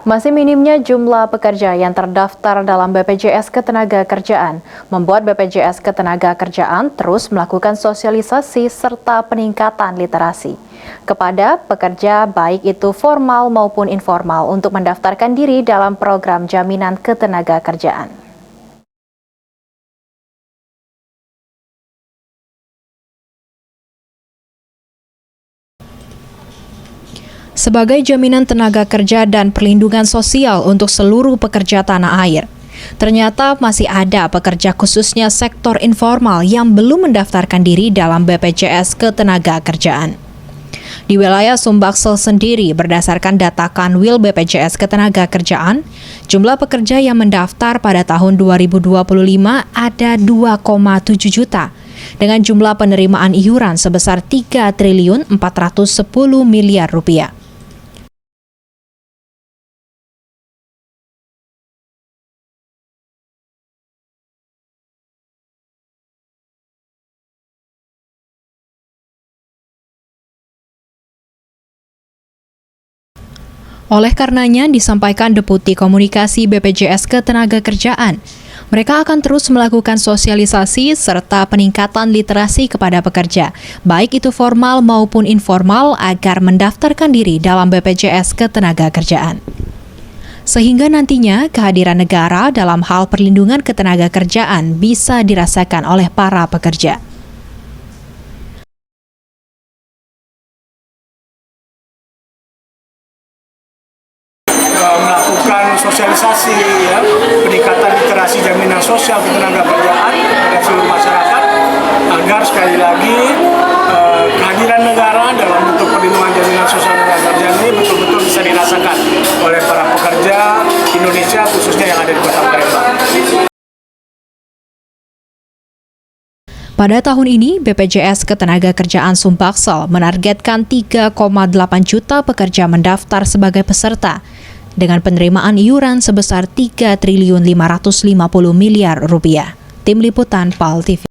Masih minimnya jumlah pekerja yang terdaftar dalam BPJS Ketenagakerjaan membuat BPJS Ketenagakerjaan terus melakukan sosialisasi serta peningkatan literasi kepada pekerja baik itu formal maupun informal untuk mendaftarkan diri dalam program jaminan ketenagakerjaan. Sebagai jaminan tenaga kerja dan perlindungan sosial untuk seluruh pekerja tanah air, ternyata masih ada pekerja khususnya sektor informal yang belum mendaftarkan diri dalam BPJS Ketenagakerjaan. Di wilayah Sumbaksel sendiri, berdasarkan data Kanwil BPJS Ketenagakerjaan, jumlah pekerja yang mendaftar pada tahun 2025 ada 2,7 juta, dengan jumlah penerimaan iuran sebesar 3.410 miliar rupiah. Oleh karenanya, disampaikan Deputi Komunikasi BPJS Ketenagakerjaan, mereka akan terus melakukan sosialisasi serta peningkatan literasi kepada pekerja, baik itu formal maupun informal, agar mendaftarkan diri dalam BPJS Ketenagakerjaan. Sehingga nantinya kehadiran negara dalam hal perlindungan ketenagakerjaan bisa dirasakan oleh para pekerja. Melakukan sosialisasi ya, peningkatan literasi jaminan sosial ketenagakerjaan pada seluruh masyarakat agar sekali lagi kehadiran negara dalam bentuk perlindungan jaminan sosial ketenagakerjaan ini betul-betul bisa dirasakan oleh para pekerja Indonesia khususnya yang ada di Kota Palembang. Pada tahun ini, BPJS Ketenagakerjaan Sumbaksel menargetkan 3,8 juta pekerja mendaftar sebagai peserta, dengan penerimaan iuran sebesar 3.550 miliar rupiah. Tim Liputan PAL TV.